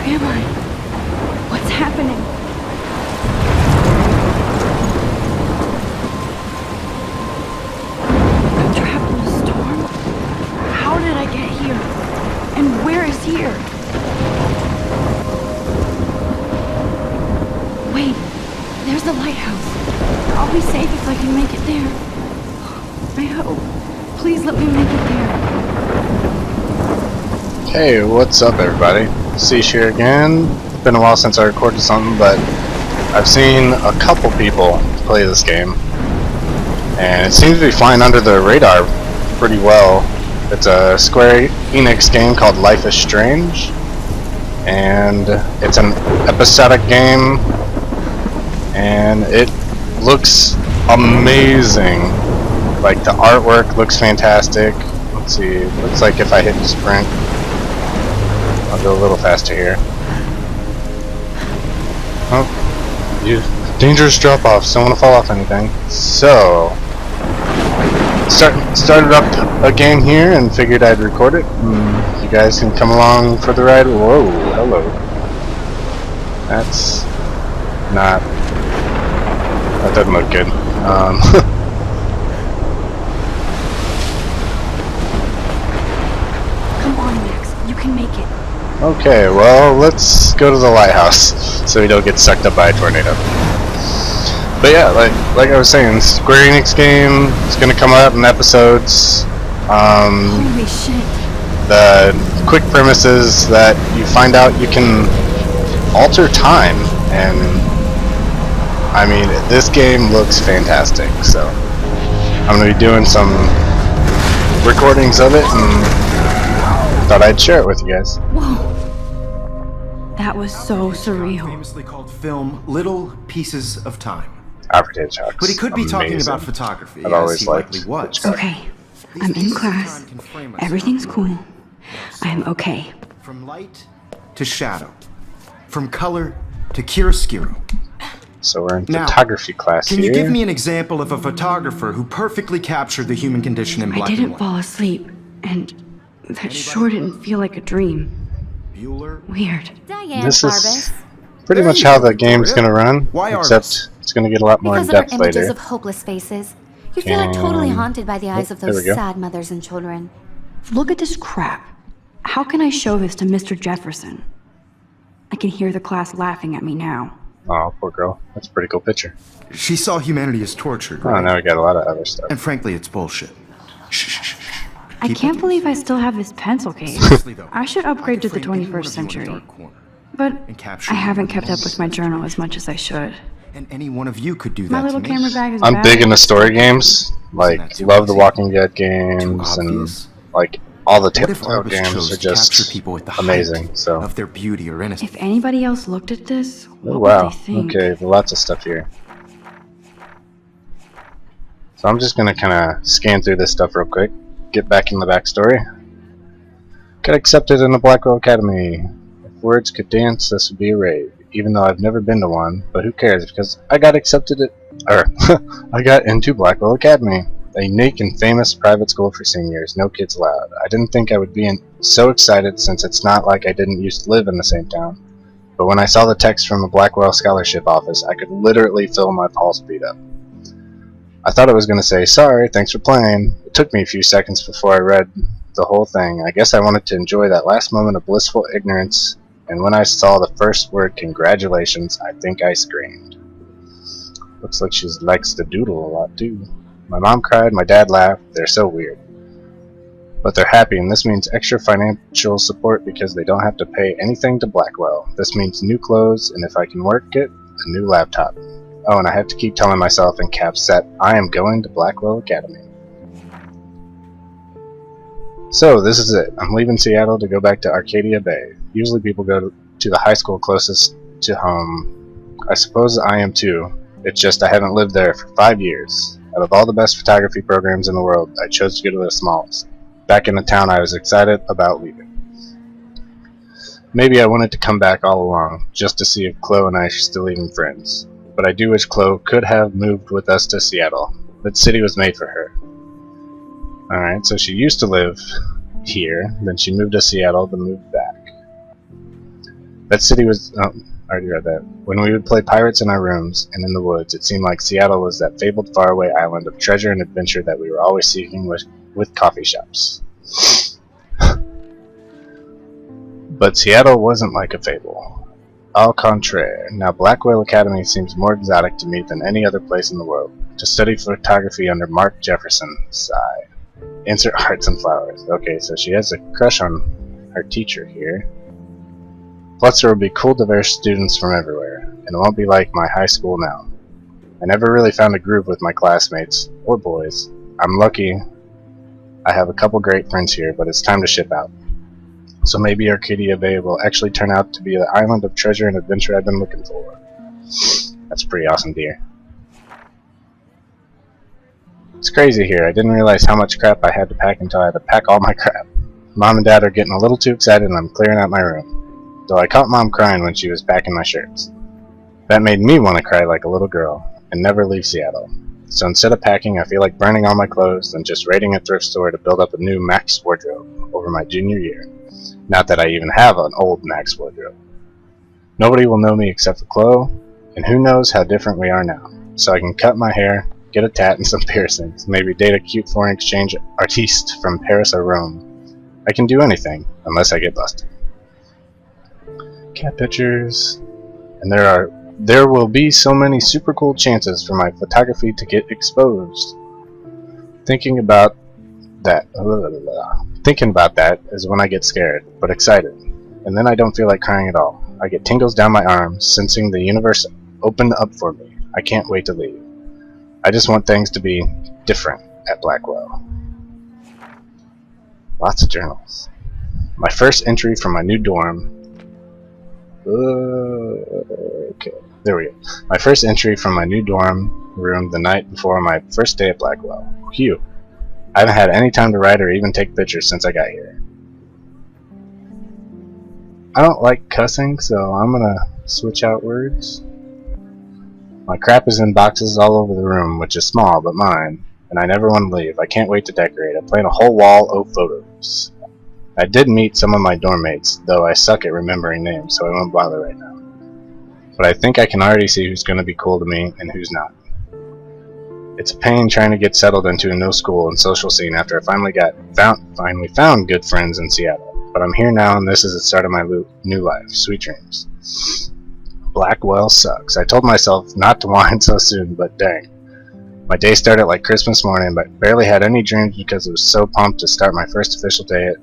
am I? What's happening? I'm trapped in a storm? How did I get here? And where is here? Wait, there's the lighthouse. I'll be safe if I can make it there. I hope. Please let me make it there. Hey, what's up everybody? Cease here again. It's been a while since I recorded something, but I've seen a couple people play this game. And it seems to be flying under the radar pretty well. It's a Square Enix game called Life is Strange. And it's an episodic game. And it looks amazing. Like the artwork looks fantastic. Let's see, looks like if I hit sprint, I'll go a little faster here. Oh, dangerous drop offs, don't want to fall off anything. So, started up a game here and figured I'd record it. You guys can come along for the ride. Whoa, hello. That's not. That doesn't look good. Come on, Max. You can make it. Okay, well, let's go to the lighthouse so we don't get sucked up by a tornado. But yeah, like I was saying, Square Enix game is going to come out in episodes. Holy shit. The quick premise is that you find out you can alter time, and I mean, this game looks fantastic, so I'm going to be doing some recordings of it and thought I'd share it with you guys. Whoa. That was so surreal. Famously called film Little Pieces of Time. Alfred Hitchcock. But he could be talking about photography, I've as always he liked likely was. Hitchcock. Okay. I'm in class. Everything's cool. I am okay. From light to shadow. From color to chiaroscuro. So we're in Now, photography class Can here. you give me an example of a photographer who perfectly captured the human condition in I black and didn't white? fall asleep, and that sure didn't feel like a dream. Bueller? Weird. Diane This Barbas. is pretty much how the game's going to run, Why except it's going to get a lot more in Because of our depth images later. of hopeless faces, you feel like totally haunted by the eyes of there we those go. sad mothers and children. Look at this crap. How can I show this to Mr. Jefferson? I can hear the class laughing at me now. Oh, poor girl. That's a pretty cool picture. She saw humanity as tortured, Oh, right? now we got a lot of other stuff. And frankly, it's bullshit. Shh, shh, shh, shh. I Keep can't looking. believe I still have this pencil case. Seriously, though, I should upgrade to the frame any one 21st of you in a century. dark corner. But And capture I haven't you. kept up with my journal as much as I should. And any one of you could do that My to little me. camera bag is I'm bad. big into story games. Like, that too love the easy? Walking Dead Too games and, obvious? like, all the What if Telltale artists games chose are to capture just people at the amazing. height So, of their beauty or innocence? If anybody else looked at this, what oh would wow. they think? Okay, lots of stuff here. So I'm just gonna kind of scan through this stuff real quick. Get back in the backstory. Got accepted in the Blackwell Academy. If words could dance, this would be a rave. Even though I've never been to one, but who cares? Because I got accepted at, I got into Blackwell Academy, a unique and famous private school for seniors. No kids allowed. I didn't think I would be so excited since it's not like I didn't used to live in the same town. But when I saw the text from the Blackwell Scholarship Office, I could literally feel my pulse beat up. I thought it was going to say, sorry, thanks for playing. It took me a few seconds before I read the whole thing. I guess I wanted to enjoy that last moment of blissful ignorance, and when I saw the first word, congratulations, I think I screamed. Looks like she likes to doodle a lot too. My mom cried, my dad laughed, they're so weird. But they're happy, and this means extra financial support because they don't have to pay anything to Blackwell. This means new clothes, and if I can work it, a new laptop. Oh, and I have to keep telling myself in caps that I am going to Blackwell Academy. So, this is it. I'm leaving Seattle to go back to Arcadia Bay. Usually people go to the high school closest to home. I suppose I am too. It's just I haven't lived there for 5 years. Out of all the best photography programs in the world, I chose to go to the smallest. Back in the town I was excited about leaving. Maybe I wanted to come back all along, just to see if Chloe and I are still even friends. But I do wish Chloe could have moved with us to Seattle. That city was made for her. Alright, so she used to live here, then she moved to Seattle, then moved back. That city was... Oh, I already read that. When we would play pirates in our rooms and in the woods, it seemed like Seattle was that fabled faraway island of treasure and adventure that we were always seeking with coffee shops. But Seattle wasn't like a fable. Au contraire. Now Blackwell Academy seems more exotic to me than any other place in the world. To study photography under Mark Jefferson. Sigh. Insert hearts and flowers. Okay, so she has a crush on her teacher here. Plus there will be cool diverse students from everywhere, and it won't be like my high school now. I never really found a groove with my classmates, or boys. I'm lucky I have a couple great friends here, but it's time to ship out. So maybe Arcadia Bay will actually turn out to be the island of treasure and adventure I've been looking for. That's pretty awesome, dear. It's crazy here. I didn't realize how much crap I had to pack until I had to pack all my crap. Mom and Dad are getting a little too excited and I'm clearing out my room. Though I caught Mom crying when she was packing my shirts. That made me want to cry like a little girl and never leave Seattle. So instead of packing, I feel like burning all my clothes and just raiding a thrift store to build up a new Max wardrobe over my junior year. Not that I even have an old Max wardrobe. Nobody will know me except for Chloe, and who knows how different we are now. So I can cut my hair, get a tat and some piercings, maybe date a cute foreign exchange artiste from Paris or Rome. I can do anything, unless I get busted. Cat pictures, and there will be so many super cool chances for my photography to get exposed. Thinking about that is when I get scared, but excited, and then I don't feel like crying at all. I get tingles down my arms, sensing the universe open up for me. I can't wait to leave. I just want things to be different at Blackwell. Lots of journals. My first entry from my new dorm. Okay, there we go. My first entry from my new dorm room the night before my first day at Blackwell. Phew. I haven't had any time to write or even take pictures since I got here. I don't like cussing, so I'm gonna switch out words. My crap is in boxes all over the room, which is small, but mine, and I never want to leave. I can't wait to decorate. I plan a whole wall of photos. I did meet some of my dorm mates, though I suck at remembering names, so I won't bother right now. But I think I can already see who's going to be cool to me and who's not. It's a pain trying to get settled into a no school and social scene after I finally found good friends in Seattle. But I'm here now, and this is the start of my new life. Sweet dreams. Blackwell sucks. I told myself not to whine so soon, but dang. My day started like Christmas morning, but barely had any dreams because I was so pumped to start my first official day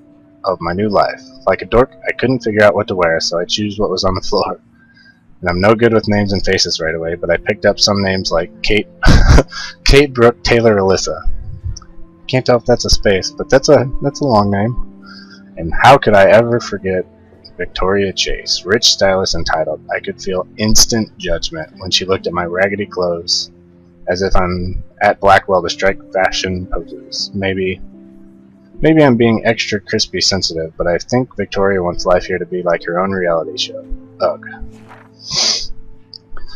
of my new life. Like a dork, I couldn't figure out what to wear, so I chose what was on the floor. And I'm no good with names and faces right away, but I picked up some names like Kate, Kate, Brooke, Taylor, Alyssa. Can't tell if that's a space, but that's a long name. And how could I ever forget Victoria Chase, rich, stylish, and titled. I could feel instant judgment when she looked at my raggedy clothes, as if I'm at Blackwell to strike fashion poses. Maybe I'm being extra crispy sensitive, but I think Victoria wants life here to be like her own reality show. Ugh.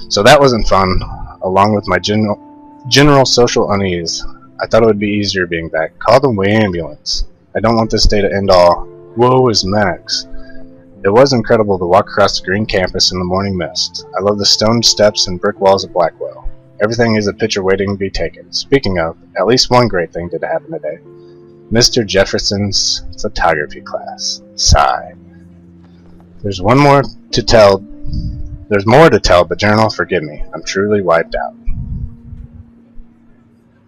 So that wasn't fun, along with my general social unease. I thought it would be easier being back. Call the ambulance. I don't want this day to end all. Woe is Max. It was incredible to walk across the green campus in the morning mist. I love the stone steps and brick walls of Blackwell. Everything is a picture waiting to be taken. Speaking of, at least one great thing did happen today. Mr. Jefferson's photography class. Sigh. There's more to tell, but journal, forgive me. I'm truly wiped out.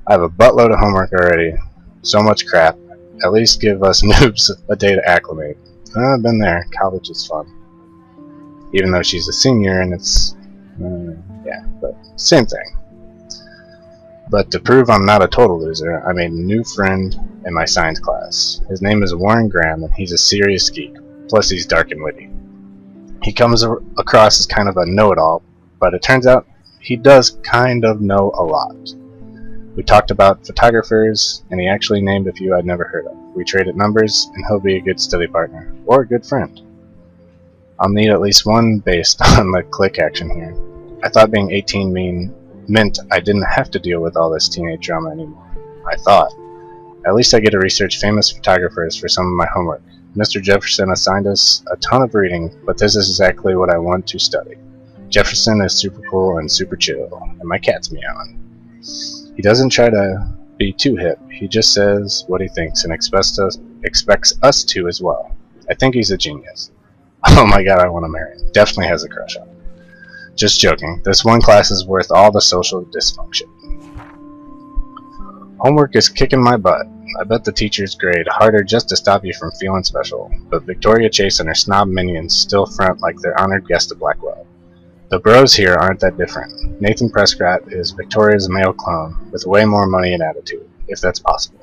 I have a buttload of homework already. So much crap. At least give us noobs a day to acclimate. I've been there. College is fun. Even though she's a senior and it's... yeah, but same thing. But to prove I'm not a total loser, I made a new friend in my science class. His name is Warren Graham, and he's a serious geek. Plus he's dark and witty. He comes across as kind of a know-it-all, but it turns out he does kind of know a lot. We talked about photographers, and he actually named a few I'd never heard of. We traded numbers, and he'll be a good study partner, or a good friend. I'll need at least one based on the click action here. I thought being 18 meant I didn't have to deal with all this teenage drama anymore. I thought. At least I get to research famous photographers for some of my homework. Mr. Jefferson assigned us a ton of reading, but this is exactly what I want to study. Jefferson is super cool and super chill, and my cat's meowing. He doesn't try to be too hip, he just says what he thinks and expects us to as well. I think he's a genius. Oh my god, I want to marry him. Definitely has a crush on him. Just joking, this one class is worth all the social dysfunction. Homework is kicking my butt. I bet the teachers grade harder just to stop you from feeling special, but Victoria Chase and her snob minions still front like they're honored guests of Blackwell. The bros here aren't that different. Nathan Prescott is Victoria's male clone, with way more money and attitude, if that's possible.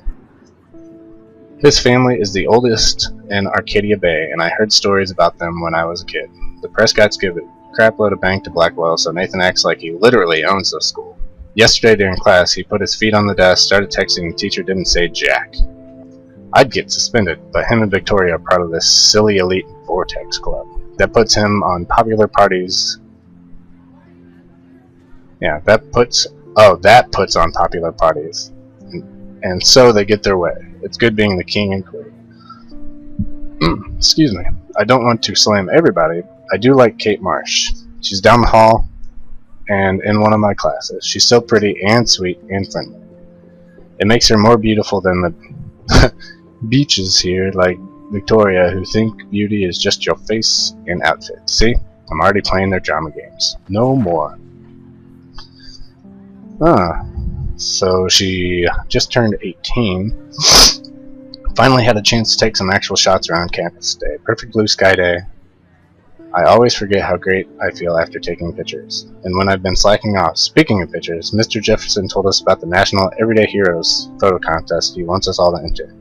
His family is the oldest in Arcadia Bay, and I heard stories about them when I was a kid. The Prescotts give a crapload of bank to Blackwell, so Nathan acts like he literally owns the school. Yesterday during class, he put his feet on the desk, started texting, and the teacher didn't say jack. I'd get suspended, but him and Victoria are part of this silly elite Vortex club. That puts him on popular parties. Yeah, that puts on popular parties. And so they get their way. It's good being the king and queen. Excuse me. I don't want to slam everybody. I do like Kate Marsh. She's down the hall and in one of my classes. She's so pretty and sweet and friendly. It makes her more beautiful than the beaches here like Victoria, who think beauty is just your face and outfit. See? I'm already playing their drama games. No more. So she just turned 18. Finally had a chance to take some actual shots around campus today. Perfect blue sky day. I always forget how great I feel after taking pictures. And when I've been slacking off, speaking of pictures, Mr. Jefferson told us about the National Everyday Heroes photo contest he wants us all to enter.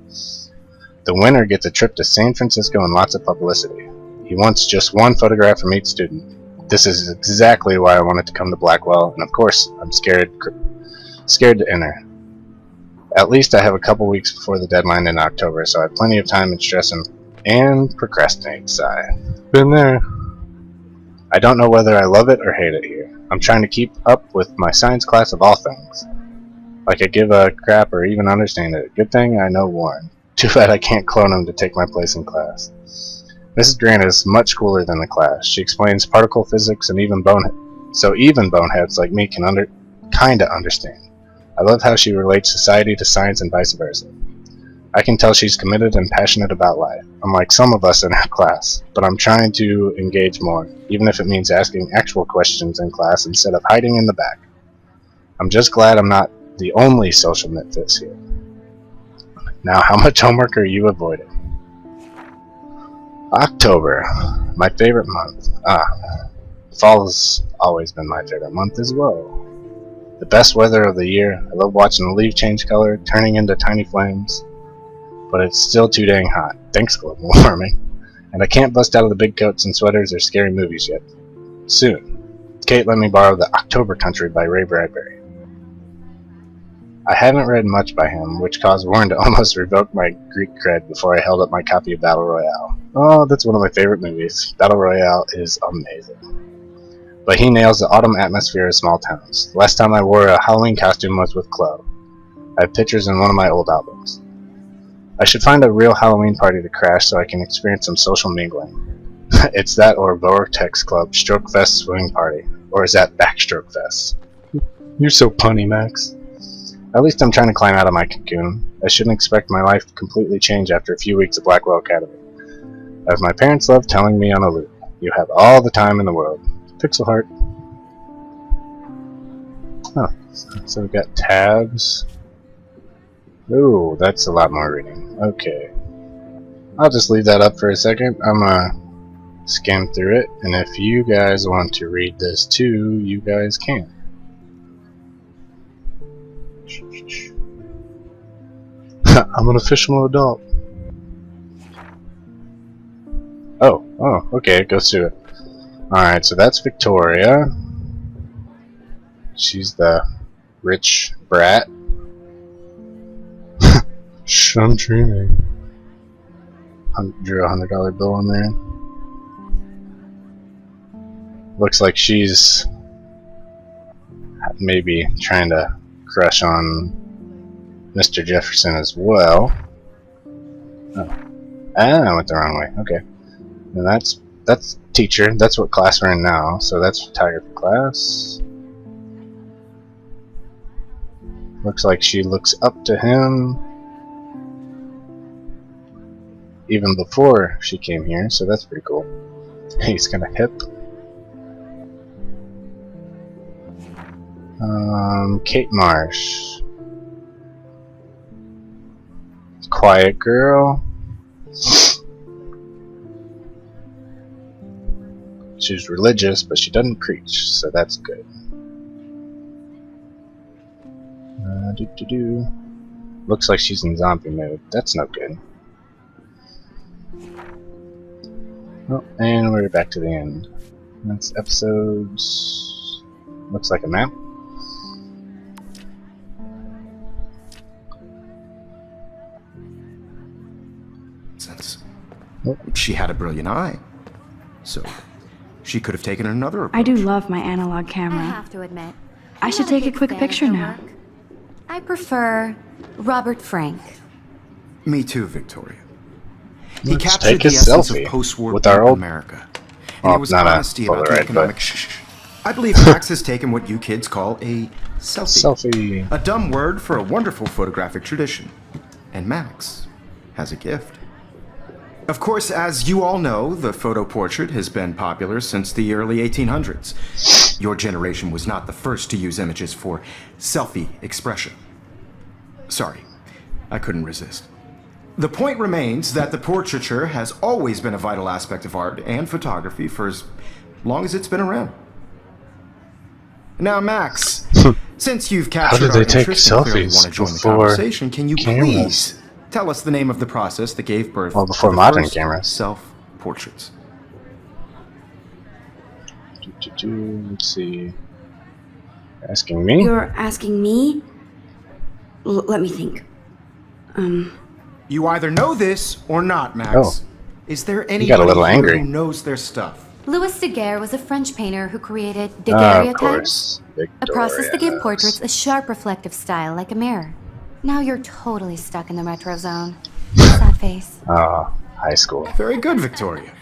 The winner gets a trip to San Francisco and lots of publicity. He wants just one photograph from each student. This is exactly why I wanted to come to Blackwell, and of course, I'm scared to enter. At least I have a couple weeks before the deadline in October, so I have plenty of time and stress and procrastinate. Sigh. Been there. I don't know whether I love it or hate it here. I'm trying to keep up with my science class of all things. Like I give a crap or even understand it. Good thing I know Warren. Too bad I can't clone him to take my place in class. Mrs. Grant is much cooler than the class. She explains particle physics and even boneheads like me can kinda understand. I love how she relates society to science and vice versa. I can tell she's committed and passionate about life, unlike some of us in her class, but I'm trying to engage more, even if it means asking actual questions in class instead of hiding in the back. I'm just glad I'm not the only social misfit here. Now, how much homework are you avoiding? October, my favorite month. Fall has always been my favorite month as well. The best weather of the year. I love watching the leaves change color, turning into tiny flames. But it's still too dang hot. Thanks, global warming. And I can't bust out of the big coats and sweaters or scary movies yet. Soon. Kate let me borrow The October Country by Ray Bradbury. I haven't read much by him, which caused Warren to almost revoke my Greek cred before I held up my copy of Battle Royale. Oh, that's one of my favorite movies. Battle Royale is amazing. But he nails the autumn atmosphere of small towns. The last time I wore a Halloween costume was with Chloe. I have pictures in one of my old albums. I should find a real Halloween party to crash so I can experience some social mingling. It's that or Vortex Club Stroke Fest Swing Party. Or is that Backstroke Fest? You're so punny, Max. At least I'm trying to climb out of my cocoon. I shouldn't expect my life to completely change after a few weeks of Blackwell Academy. As my parents love telling me on a loop, you have all the time in the world. Pixel heart. Oh, so we've got tabs. Ooh, that's a lot more reading. Okay. I'll just leave that up for a second. I'm gonna skim through it, and if you guys want to read this too, you guys can. I'm an official adult. Oh, okay, it goes through it. Alright, so that's Victoria. She's the rich brat. Shh, I'm dreaming. Drew a $100 bill on there. Looks like she's maybe trying to crush on Mr. Jefferson as well. Oh. Ah, I went the wrong way. Okay. And that's teacher. That's what class we're in now. So that's photography class. Looks like she looks up to him even before she came here, so that's pretty cool. He's kind of hip. Kate Marsh. Quiet girl. She's religious, but she doesn't preach, so that's good. Looks like she's in zombie mode. That's no good. Oh, and we're back to the end. That's episodes. Looks like a map. Since she had a brilliant eye, so she could have taken another approach. I do love my analog I camera. have to admit. I I'm should not take a big quick fan of picture her now. work. I prefer Robert Frank. Me too, Victoria. He Let's captured take the a essence of selfie post-war with our old. America. And Well, it was not a honesty about the Polaroid, economic but shh. I believe Max has taken what you kids call a selfie. selfie. A dumb word for a wonderful photographic tradition. And Max has a gift. Of course, as you all know, the photo portrait has been popular since the early 1800s. Your generation was not the first to use images for selfie expression. Sorry, I couldn't resist. The point remains that the portraiture has always been a vital aspect of art and photography for as long as it's been around. Now, Max, since you've captured did they our take interest and clearly selfies want to join the before conversation, can you cameras? please tell us the name of the process that gave birth Well, before to the modern first cameras. self-portraits? Let's see. Asking me? You're asking me? Let me think. You either know this or not, Max. Oh. Is there got a anybody little here angry. who knows their stuff? Louis Daguerre was a French painter who created Of daguerreotypes, course. a process that gave Victoria's. portraits a sharp reflective style like a mirror. Now you're totally stuck in the retro zone. Sad face. Oh, high school. Very good, Victoria.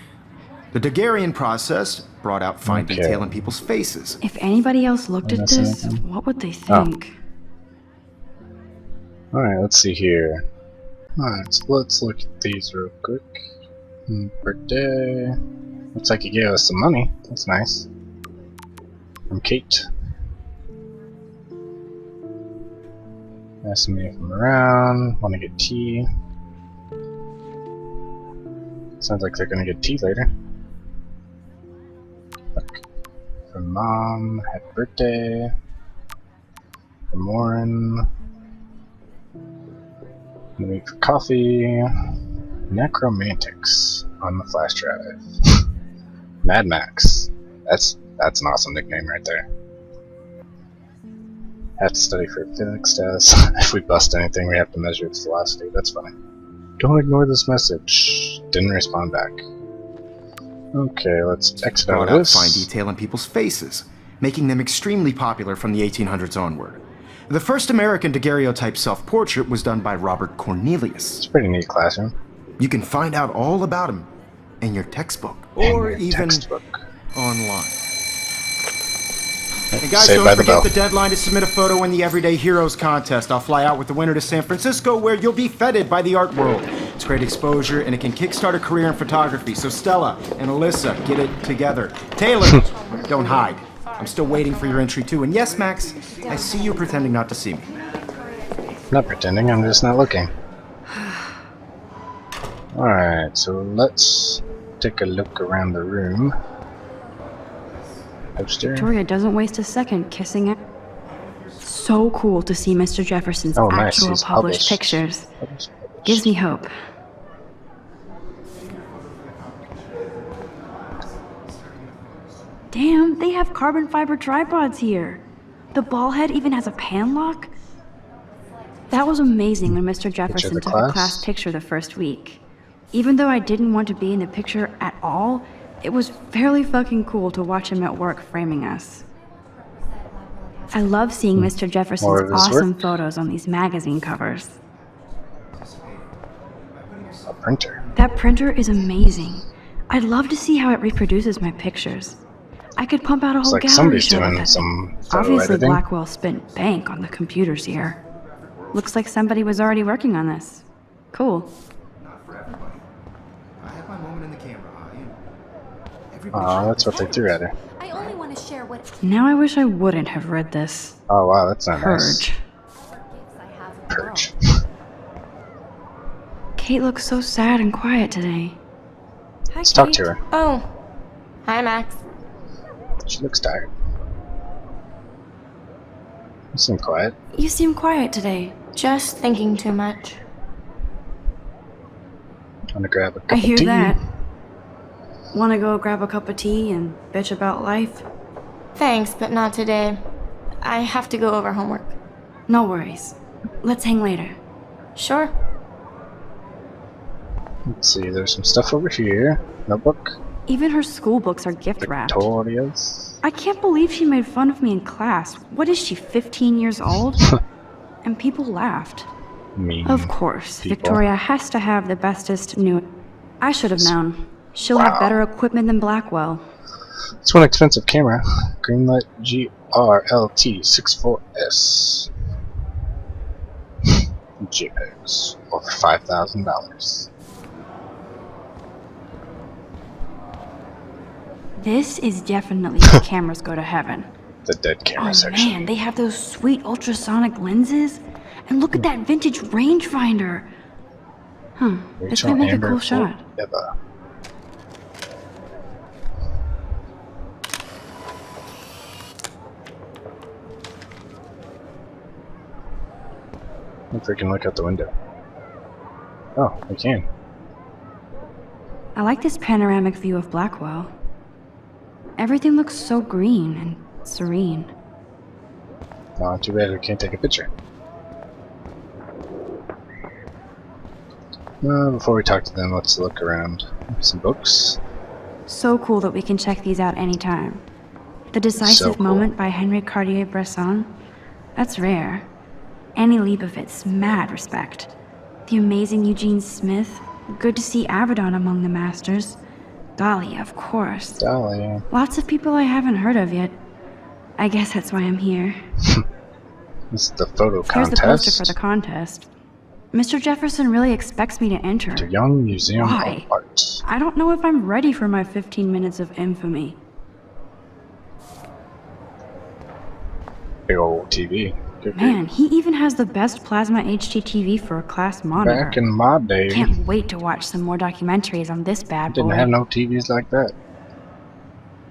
The Daguerrean process brought out fine Okay. detail in people's faces. If anybody else looked at Missing this, anything? what would they think? Alright, let's see here. Alright, so let's look at these real quick. Birthday. Looks like you gave us some money. That's nice. From Kate. Asking me if I'm around. Want to get tea. Sounds like they're gonna get tea later. Look. From Mom. Happy birthday. From Warren. Wait for coffee. Necromantics on the flash drive. Mad Max. That's an awesome nickname right there. Have to study for physics test. If we bust anything, we have to measure its velocity. That's funny. Don't ignore this message. Didn't respond back. Okay, let's exit out Brought of out this. fine detail in people's faces, making them extremely popular from the 1800s onward. The first American daguerreotype self-portrait was done by Robert Cornelius. It's a pretty neat classroom. You can find out all about him in your textbook, In or your even textbook. online. And guys, Saved don't by the forget bell. the deadline to submit a photo in the Everyday Heroes contest. I'll fly out with the winner to San Francisco, where you'll be feted by the art world. It's great exposure, and it can kickstart a career in photography. So Stella and Alyssa, get it together. Taylor, don't hide. I'm still waiting for your entry too. And yes, Max, I see you pretending not to see me. Not pretending, I'm just not looking. Alright, so let's take a look around the room. Poster. Victoria doesn't waste a second kissing it. So cool to see Mr. Jefferson's Oh, nice. actual He's published pictures. Gives me hope. Damn, they have carbon fiber tripods here. The ball head even has a pan lock. That was amazing when Mr. Jefferson the took class? a class picture the first week. Even though I didn't want to be in the picture at all, it was fairly fucking cool to watch him at work framing us. I love seeing Mr. More Jefferson's of his awesome work? photos on these magazine covers. A printer. That printer is amazing. I'd love to see how it reproduces my pictures. I could pump out a It's whole like gallery somebody's show doing of it. some photo Obviously, editing. Blackwell spent bank on the computers here. Looks like somebody was already working on this. Cool. Not for everybody. I have my moment in the camera eye, and everybody Oh, should that's what they threw at her. I only want to share what gifts Now I wish I wouldn't have read this. Oh wow, that's not nice. Purge. I have in the world. Purge. Kate looks so sad and quiet today. Hi, Let's talk Kate. to her. Oh. Hi, Max. She looks tired. You seem quiet. You seem quiet today. Just thinking too much. Wanna grab a cup I of hear tea? that. Wanna go grab a cup of tea and bitch about life? Thanks, but not today. I have to go over homework. No worries. Let's hang later. Sure. Let's see, there's some stuff over here. Notebook. Even her school books are gift wrapped. Victoria's. I can't believe she made fun of me in class. What is she, 15 years old? And people laughed. Mean. Of course, people. Victoria has to have the bestest new. I should have known. She'll Wow. have better equipment than Blackwell. It's one expensive camera. Greenlight GRLT64S. JPEGs. Over $5,000. This is definitely where cameras go to heaven. The dead camera Oh section. man, they have those sweet ultrasonic lenses. And look at that vintage rangefinder. This Rachel might make a Amber cool shot. Eva. If we can look out the window. Oh, we can. I like this panoramic view of Blackwell. Everything looks so green and serene. Oh, too bad we can't take a picture. Before we talk to them, let's look around. Some books. So cool that we can check these out anytime. The Decisive cool. Moment by Henry Cartier-Bresson. That's rare. Annie Leibovitz, mad respect. The Amazing Eugene Smith. Good to see Avedon among the masters. Dahlia, of course. Dolly. Lots of people I haven't heard of yet. I guess that's why I'm here. This is the photo Here's the poster contest. for the contest. Mr. Jefferson really expects me to enter. The Young Museum Why? of Art. I don't know if I'm ready for my 15 minutes of infamy. Big old TV. Good Man, he even has the best plasma HDTV for a class monitor. Back in my day, Can't wait to watch some more documentaries on this bad boy. didn't have no TVs like that.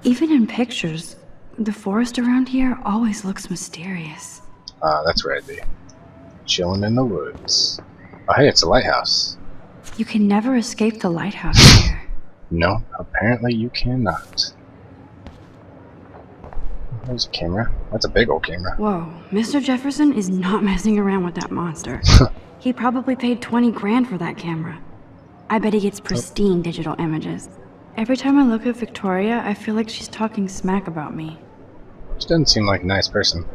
Even in pictures, the forest around here always looks mysterious. Ah, that's where I'd be. Chilling in the woods. Oh, hey, it's a lighthouse. You can never escape the lighthouse here. No, apparently you cannot. There's a camera. That's a big old camera. Whoa, Mr. Jefferson is not messing around with that monster. He probably paid 20 grand for that camera. I bet he gets pristine digital images. Every time I look at Victoria, I feel like she's talking smack about me. She doesn't seem like a nice person.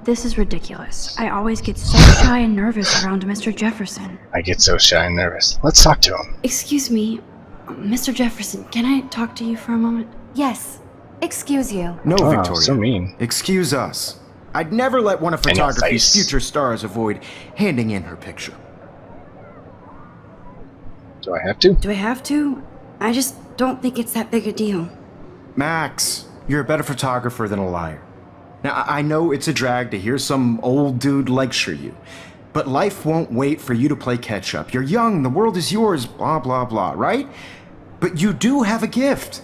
This is ridiculous. I always get so shy and nervous around Mr. Jefferson. I get so shy and nervous. Let's talk to him. Excuse me, Mr. Jefferson, can I talk to you for a moment? Yes. Excuse you. No, Oh, Victoria. so mean. Excuse us. I'd never let one of In your photography's face. future stars avoid handing in her picture. Do I have to? Do I have to? I just don't think it's that big a deal. Max, you're a better photographer than a liar. Now, I know it's a drag to hear some old dude lecture you, but life won't wait for you to play catch up. You're young, the world is yours, blah, blah, blah, right? But you do have a gift.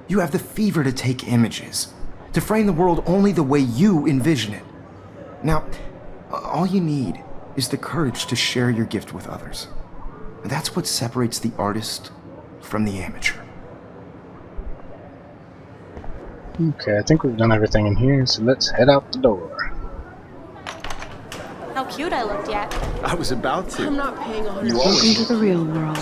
You have the fever to take images, to frame the world only the way you envision it. Now, all you need is the courage to share your gift with others. That's what separates the artist from the amateur. Okay, I think we've done everything in here, so let's head out the door. How cute I looked yet. I was about to. I'm not paying $100. You Welcome always to the real world.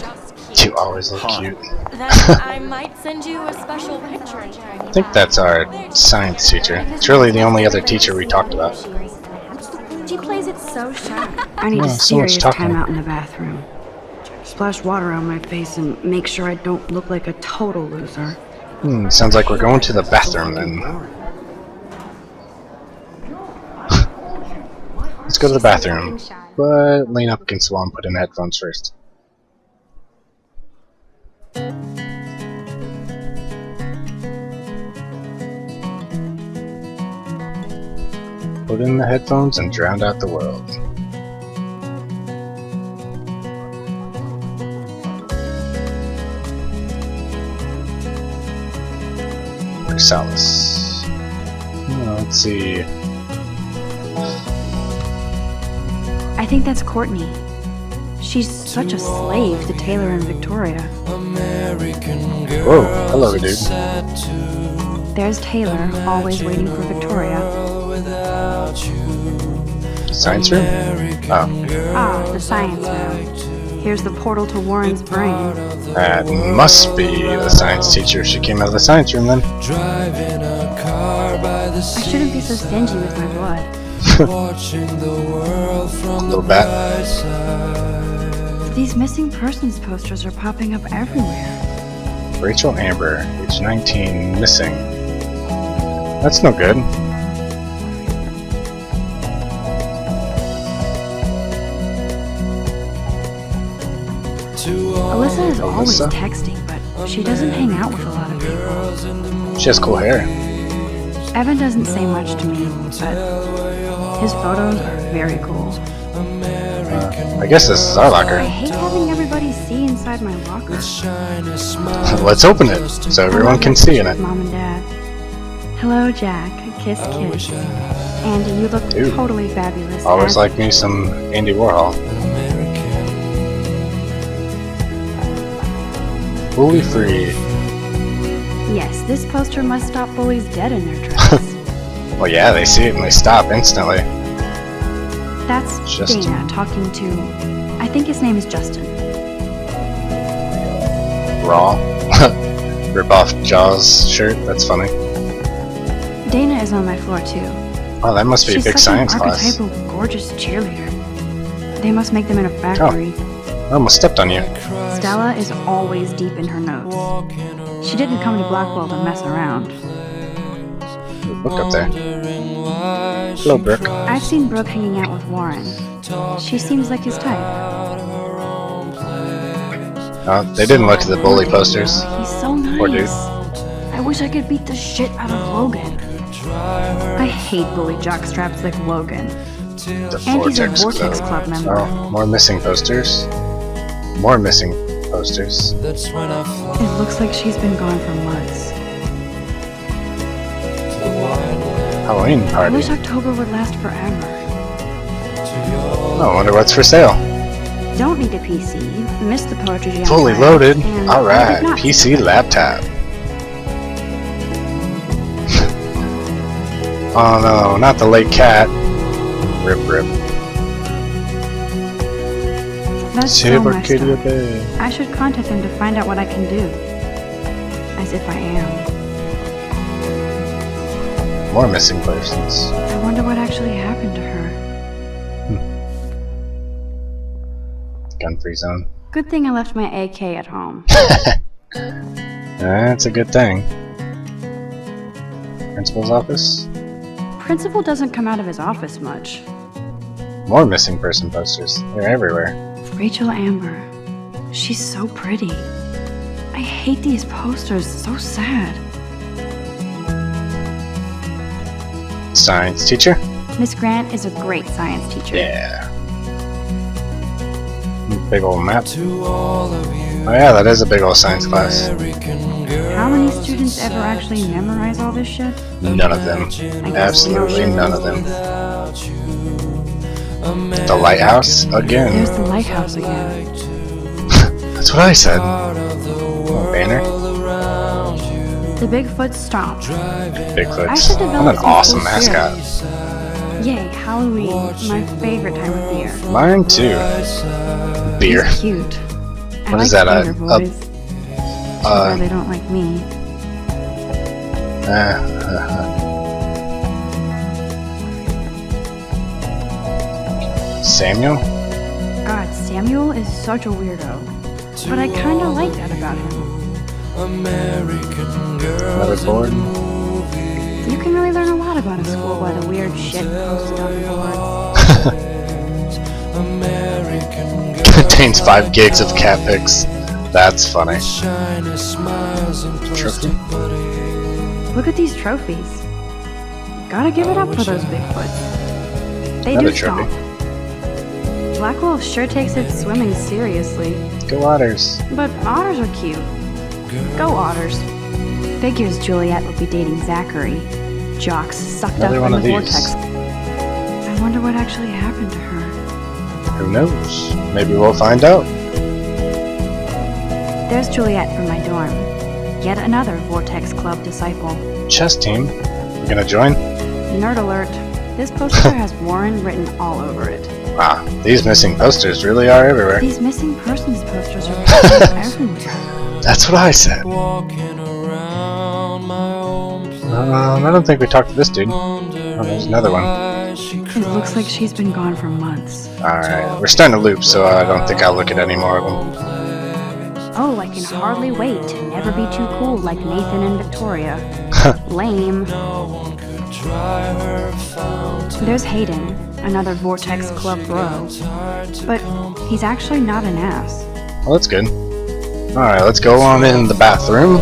You always look Huh. cute. Then I might send you a special picture. I think that's our science teacher. It's really the only other teacher we talked about. She plays it so shy. I need Oh, a so much serious talking. time out in the bathroom. splash water on my face, and make sure I don't look like a total loser. Sounds like we're going to the bathroom then. Let's go to the bathroom. But lean up against the wall and put in headphones first. Put in the headphones and drown out the world. Chrysalis. Let's see. I think that's Courtney. She's such a slave to Taylor and Victoria. Whoa, hello, dude. There's Taylor, always waiting for Victoria. Science room? Oh. Ah, the science room. Here's the portal to Warren's brain. That must be the science teacher. She came out of the science room then. I shouldn't be so stingy with my blood. Little bat. These missing persons posters are popping up everywhere. Rachel Amber, age 19, missing. That's no good. Alyssa is always texting, but she doesn't hang out with a lot of people. She has cool hair. Evan doesn't say much to me, but his photos are very cool. I guess this is our I locker. hate having everybody see inside my locker. Let's open it so everyone can see in it. Mom and Dad. Hello, Jack. Kiss, kiss. Andy, you look Dude. totally fabulous. Always as- like me some Andy Warhol. Bully free. Yes, this poster must stop bullies dead in their tracks. Well, yeah, they see it and they stop instantly. That's Justin. Dana talking to... I think his name is Justin. Raw. Rip off Jaws shirt. That's funny. Dana is on my floor too. Oh, that must be She's a big such science an class. archetypal, gorgeous cheerleader. They must make them in a factory. I almost stepped on you. Stella is always deep in her notes. She didn't come to Blackwell to mess around. Look up there. Hello, Brooke. I've seen Brooke hanging out with Warren. She seems like his type. They didn't look at the bully posters. He's so nice. Poor dude. I wish I could beat the shit out of Logan. I hate bully jockstraps like Logan. The And he's a Vortex Vortex Club. Club member. Oh, more missing posters. More missing posters. It looks like she's been gone for months. Halloween I party. wish October would last forever. Oh, I wonder what's for sale. Don't need a PC. Missed the poetry jam. Fully tonight, loaded. and Alright, I did not- PC laptop. Oh no, not the late cat. Rip rip. That's so Super messed kitty up. baby. I should contact them to find out what I can do. As if I am. More missing persons. I wonder what actually happened to her. Gun-free zone. Good thing I left my AK at home. That's a good thing. Principal's office. Principal doesn't come out of his office much. More missing person posters. They're everywhere. Rachel Amber. She's so pretty. I hate these posters. So sad. Science teacher. Miss Grant is a great science teacher. Yeah. Big old map. Oh yeah, that is a big old science class. How many students ever actually memorize all this shit? None of them. I guess we Absolutely don't. none of them. The lighthouse again. There's the lighthouse again. That's what I said. Oh, banner. The Bigfoot Stomp. I Bigfoots. should What develop an some awesome cool mascot. cereals. Yay, Halloween. My favorite time of the year. Mine too. Beer. He's cute. I What like is that, skater boys. Too bad they don't like me. Samuel? God, Samuel is such a weirdo. but I kinda like that about him. Another board. You can really learn a lot about a school by the weird shit posted on boards. Contains 5 gigs of cat pics. That's funny. Trophy? Look at these trophies. Gotta give it up for those Bigfoots. They Another do trophy. stomp. Black Wolf sure takes its swimming seriously. Go Otters. But otters are cute. Go otters. Figures Juliet would be dating Zachary. Jocks sucked Another up one in of the these. vortex. I wonder what actually happened to her. Who knows? Maybe we'll find out. There's Juliet from my dorm. Yet another Vortex Club disciple. Chess team. You gonna join? Nerd alert. This poster has Warren written all over it. Wow, these missing posters really are everywhere. These missing persons posters are everywhere. That's what I said. I don't think we talked to this dude. Oh, there's another one. It looks like she's been gone for months. Alright, we're starting to loop, so I don't think I'll look at any more of them. Oh, I can hardly wait to never be too cool like Nathan and Victoria. Lame. There's Hayden, another Vortex Club bro. But he's actually not an ass. Well, that's good. Alright, let's go on in the bathroom.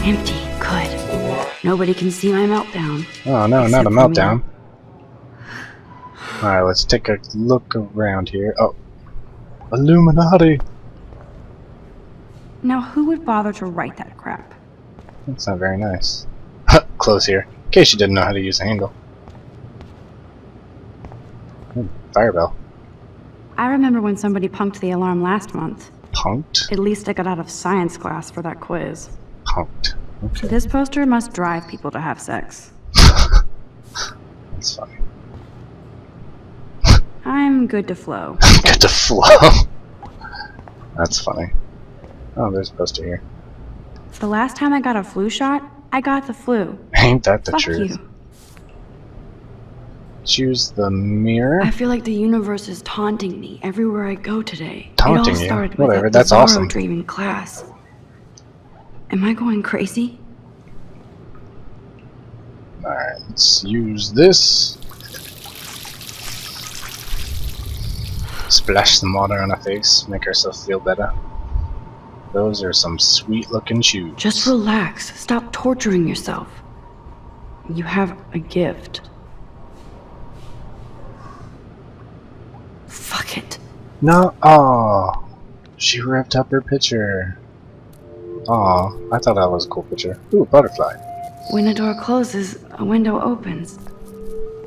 Empty. Good. Nobody can see my meltdown. Oh no, not a Except for me. meltdown. Alright, let's take a look around here. Oh. Illuminati! Now, who would bother to write that crap? That's not very nice. Close here, in case you didn't know how to use the handle. Fire bell. I remember when somebody punked the alarm last month. Punked? At least I got out of science class for that quiz. Punked. Okay. This poster must drive people to have sex. That's funny. I'm good to flow. Good to flow. That's funny. Oh, there's a poster here. The last time I got a flu shot, I got the flu. Ain't that the Fuck truth? you. Choose the mirror. I feel like the universe is taunting me everywhere I go today. Taunting it all you? started Whatever, with that's that awesome. dream in class. Am I going crazy? Alright, let's use this. Splash some water on her face, make herself feel better. Those are some sweet looking shoes. Just relax. Stop torturing yourself. You have a gift. Fuck it. No, oh, she ripped up her picture. Aw, I thought that was a cool picture. Ooh, a butterfly. When a door closes, a window opens.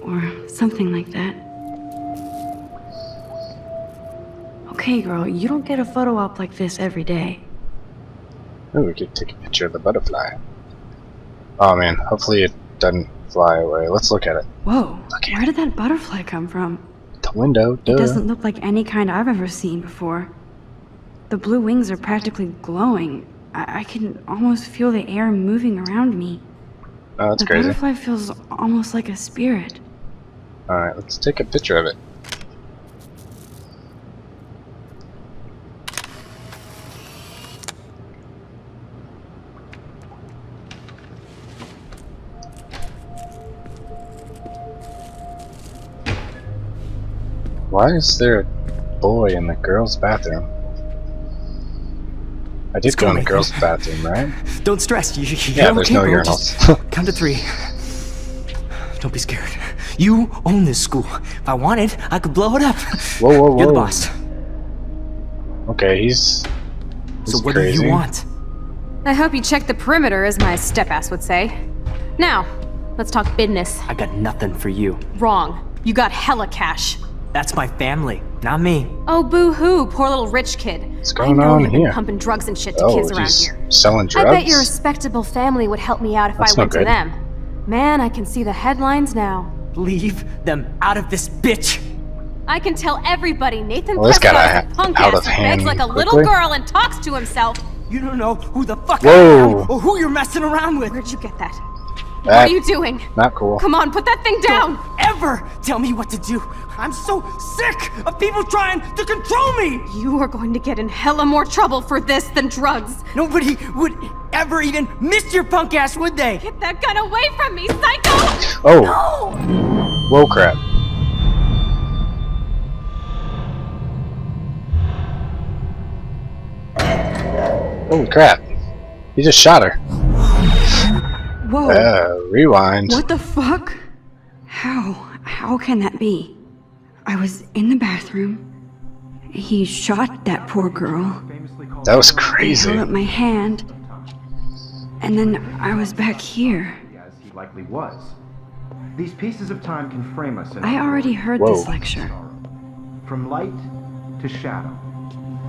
Or something like that. Okay, girl, you don't get a photo op like this every day. Ooh, we could take a picture of the butterfly. Oh man, hopefully it doesn't fly away. Let's look at it. Whoa, Look at where did that butterfly come from? The window, duh. It doesn't look like any kind I've ever seen before. The blue wings are practically glowing. I can almost feel the air moving around me. Oh, that's The crazy. butterfly feels almost like a spirit. Alright, let's take a picture of it. Why is there a boy in the girls' bathroom? I did go in the girls' bathroom, right? Don't stress. Yeah, there's no bro. urinals. Just count to 3. Don't be scared. You own this school. If I wanted, I could blow it up. Whoa, whoa, whoa. You're the boss. Okay, he's So what crazy. do you want? I hope you checked the perimeter, as my step-ass would say. Now, let's talk business. I got nothing for you. Wrong. You got hella cash. That's my family, not me. Oh, boo-hoo, poor little rich kid. What's going I know on you've been here? pumping drugs and shit to Oh, kids around he's here. selling drugs? I bet your respectable family would help me out if That's I no went to good. them. Man, I can see the headlines now. Leave them out of this bitch. I can tell everybody Nathan Well, this got Prescott's a punk out ass of who hand begs like a little quickly. girl and talks to himself. You don't know who the fuck Whoa. I am or who you're messing around with. Where'd you get that? What are you doing? Not cool. Come on, put that thing down! Don't ever tell me what to do. I'm so sick of people trying to control me. You are going to get in hella more trouble for this than drugs. Nobody would ever even miss your punk ass, would they? Get that gun away from me, psycho! Oh! Whoa, crap. Holy crap. He just shot her. Whoa. Rewind. What the fuck? How can that be? I was in the bathroom. He shot that poor girl. That was He crazy. held up my hand. And then I was back here. As he likely was. These pieces of time can frame us in I already heard Whoa. this lecture. from light to shadow,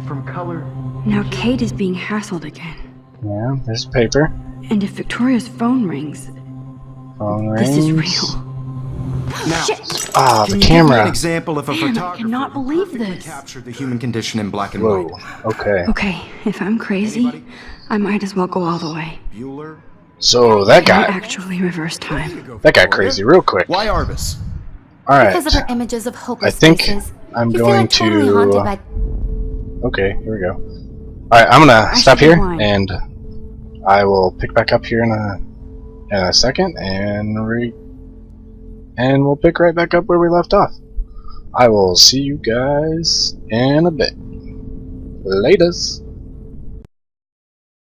from color. Now Kate is being hassled again. Yeah, there's paper. And if Victoria's phone rings, Phone this is rings. real. Now, Ah, can the you give me an camera. example of a Damn, I photographer cannot who believe perfectly this. captured the human condition in black and Whoa. white? Okay. Okay, if I'm crazy, I might as well go all the way. Bueller? So that I guy, actually reverse time. that got crazy real quick. Why Arbus? All Because of right. her images of hopeless I think faces. I'm You feel going like totally to. haunted by Okay, here we go. All right, I'm gonna I stop should here, rewind. and I will pick back up here in a second, and we'll pick right back up where we left off. I will see you guys in a bit. Laters.